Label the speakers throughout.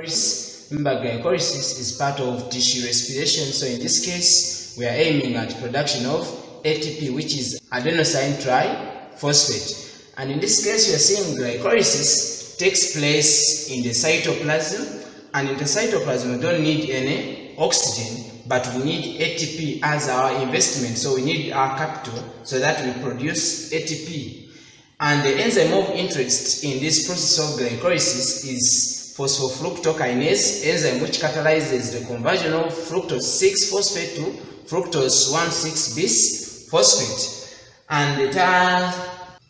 Speaker 1: glycolysis. Remember, glycolysis is part of tissue respiration, so in this case we are aiming at production of ATP, which is adenosine triphosphate. And in this case we are seeing glycolysis takes place in the cytoplasm, and in the cytoplasm we don't need any oxygen, but we need ATP as our investment, so we need our capital so that we produce ATP. And the enzyme of interest in this process of glycolysis is phosphofructokinase enzyme, which catalyzes the conversion of fructose 6-phosphate to fructose 1,6-bis-phosphate. And the entire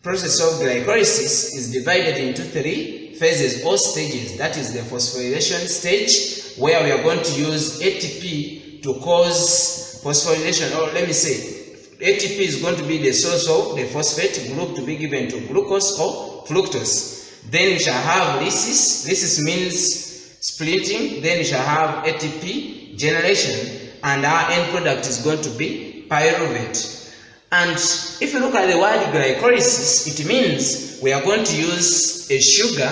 Speaker 1: process of glycolysis is divided into 3 phases or stages. That is the phosphorylation stage, where we are going to use ATP to cause phosphorylation, or let me say ATP is going to be the source of the phosphate group to be given to glucose or fructose. Then we shall have lysis. Lysis means splitting. Then we shall have ATP generation, and our end product is going to be pyruvate. And if you look at the word glycolysis, it means we are going to use a sugar,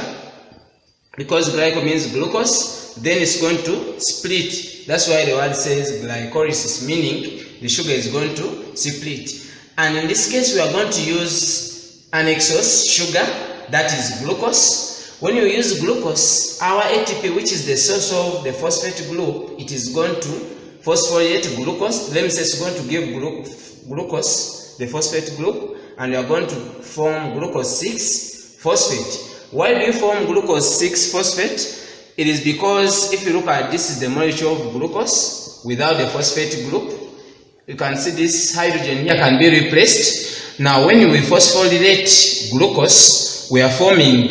Speaker 1: because glyco means glucose, then it's going to split. That's why the word says glycolysis, meaning the sugar is going to split. And in this case we are going to use annexose sugar, that is glucose. When you use glucose, our ATP, which is the source of the phosphate group, it is going to phosphorylate glucose. Let me say it's going to give glucose the phosphate group, and we are going to form glucose 6-phosphate. Why do you form glucose 6-phosphate? It is because if you look at this, is the molecule of glucose without the phosphate group. You can see this hydrogen here can be replaced. Now when we phosphorylate glucose, we are forming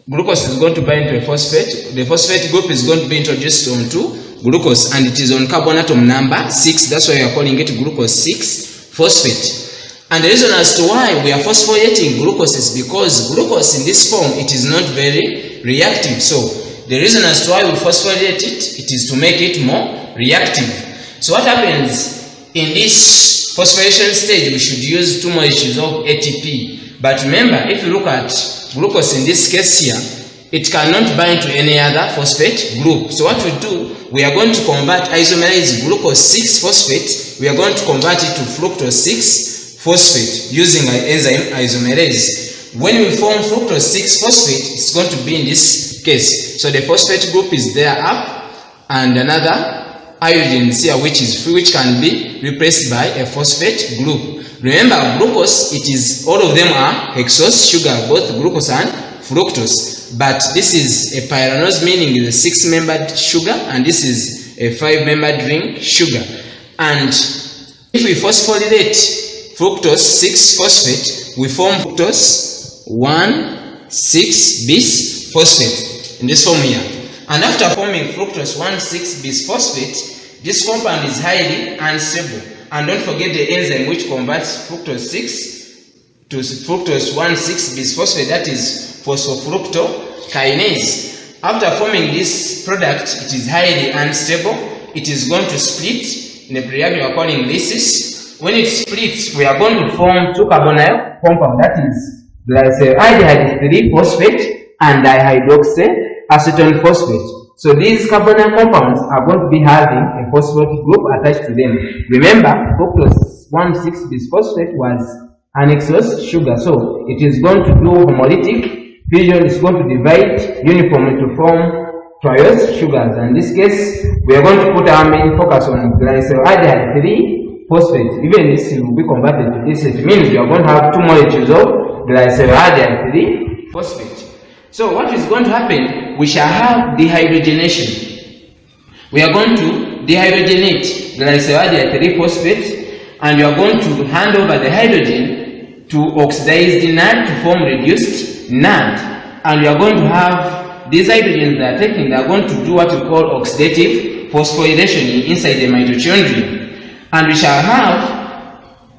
Speaker 1: glucose is going to bind to a phosphate. The phosphate group is going to be introduced onto glucose, and it is on carbon atom number 6. That's why we are calling it glucose 6-phosphate. And the reason as to why we are phosphorylating glucose is because glucose in this form, it is not very reactive. So the reason as to why we phosphorylate it, it is to make it more reactive. So what happens in this phosphorylation stage? We should use 2 molecules of ATP. But remember, if you look at glucose in this case here, it cannot bind to any other phosphate group. So what we do, we are going to convert isomerize glucose 6-phosphate, we are going to convert it to fructose 6-phosphate using an enzyme isomerase. When we form fructose 6-phosphate, it's going to be in this case. So the phosphate group is there up, and another hydrogen is here, which is free, which can be replaced by a phosphate group. Remember, glucose, it is, all of them are hexose sugar, both glucose and fructose. But this is a pyranose, meaning the 6-membered sugar, and this is a 5-membered ring sugar. And if we phosphorylate fructose 6-phosphate, we form fructose 1,6-bis-phosphate in this form here. And after forming fructose 1,6-bis-phosphate, this compound is highly unstable. And don't forget the enzyme which converts fructose 6 to fructose 1,6-bis-phosphate, that is phosphofructokinase. After forming this product, it is highly unstable. It is going to split in a period we are calling lysis. When it splits, we are going to form 2 carbonyl compound, that is glyceraldehyde 3-phosphate and dihydroxyacetone phosphate. So these carbonyl compounds are going to be having a phosphate group attached to them. Remember, fructose 1,6-bisphosphate was annexose sugar, so it is going to do homolytic fusion. It's going to divide uniformly to form triose sugars. And in this case, we are going to put our main focus on glyceraldehyde 3-phosphate. Even this will be converted to this. It means we are going to have 2 molecules of glyceraldehyde 3-phosphate. So what is going to happen? We shall have dehydrogenation. We are going to dehydrogenate glyceraldehyde 3-phosphate, and we are going to hand over the hydrogen to oxidized NAD to form reduced NAD. And we are going to have these hydrogens that are taken, they are going to do what we call oxidative phosphorylation inside the mitochondrion. And we shall have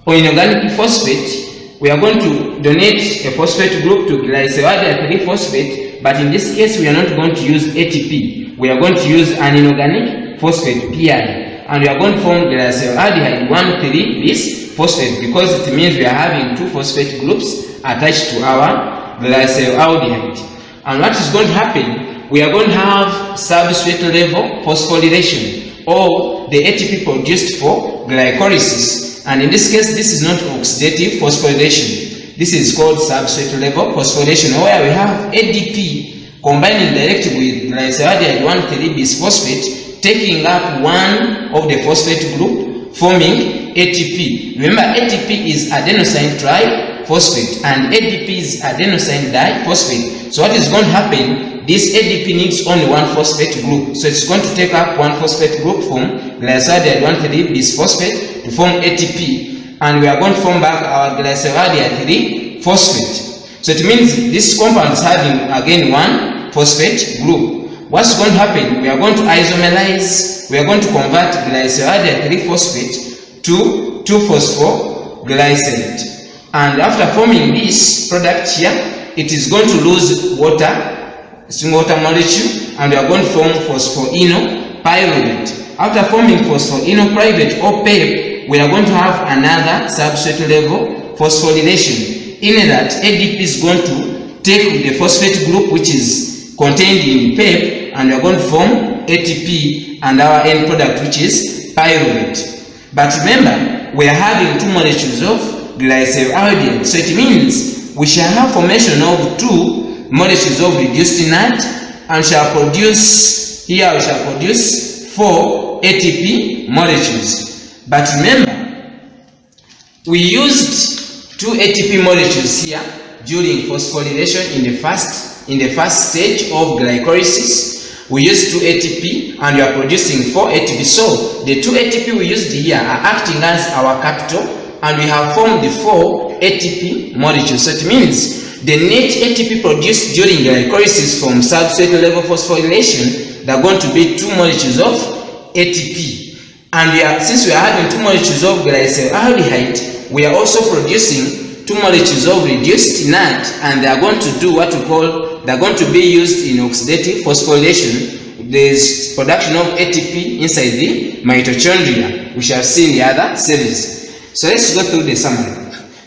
Speaker 1: inorganic phosphate. We are going to donate a phosphate group to glyceraldehyde 3-phosphate, but in this case we are not going to use ATP. We are going to use an inorganic phosphate, PI, and we are going to form glyceraldehyde 1,3-bis-phosphate, because it means we are having 2 phosphate groups attached to our glyceraldehyde. And what is going to happen? we are going to have substrate level phosphorylation, or the ATP produced for glycolysis. And in this case, this is not oxidative phosphorylation. This is called substrate level phosphorylation, where we have ADP combining directly with glyceraldehyde 1,3-bisphosphate, taking up one of the phosphate group, forming ATP. Remember, ATP is adenosine triphosphate and ADP is adenosine diphosphate. So what is going to happen, this ADP needs only one phosphate group. So it's going to take up one phosphate group from glyceraldehyde 1,3-bisphosphate to form ATP, and we are going to form back our glyceraldehyde 3-phosphate. So it means this compound is having again one phosphate group. What's going to happen? We are going to isomerize, we are going to convert glyceraldehyde 3-phosphate to 2-phosphoglycerate. And after forming this product here, it is going to lose water, single water molecule, and we are going to form phosphoenolpyruvate. After forming phosphoenolpyruvate or PEP, we are going to have another substrate level phosphorylation, in that ADP is going to take the phosphate group which is contained in PEP, and we are going to form ATP and our end product which is pyruvate. But remember, we are having two molecules of glyceraldehyde, so it means we shall have formation of two molecules of reduced NAD, and shall produce, here we shall produce 4 ATP molecules. But remember, we used 2 ATP molecules here during phosphorylation in the first stage of glycolysis. We used 2 ATP and we are producing 4 ATP. So the 2 ATP we used here are acting as our capital, and we have formed the 4 ATP molecules. So it means the net ATP produced during glycolysis from substrate level phosphorylation, they are going to be 2 molecules of ATP. And since we are having 2 molecules of glyceraldehyde, we are also producing 2 molecules of reduced NAD, and they are going to do what we call, they are going to be used in oxidative phosphorylation. There is production of ATP inside the mitochondria. We shall see in the other series. So let's go through the summary.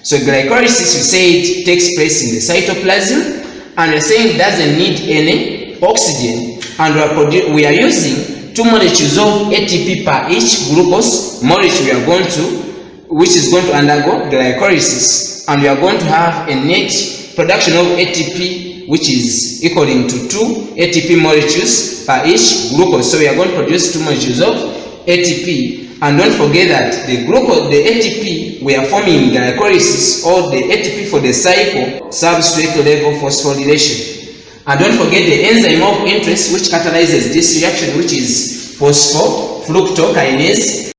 Speaker 1: So glycolysis, we said, takes place in the cytoplasm, and we're saying it doesn't need any oxygen, and we are using 2 molecules of ATP per each glucose molecule which is going to undergo glycolysis, and we are going to have a net production of ATP which is equaling to 2 ATP molecules per each glucose. So we are going to produce 2 molecules of ATP. And don't forget that the ATP we are forming in glycolysis, or the ATP for the cycle, substrate level phosphorylation. And don't forget the enzyme of interest which catalyzes this reaction, which is phosphofructokinase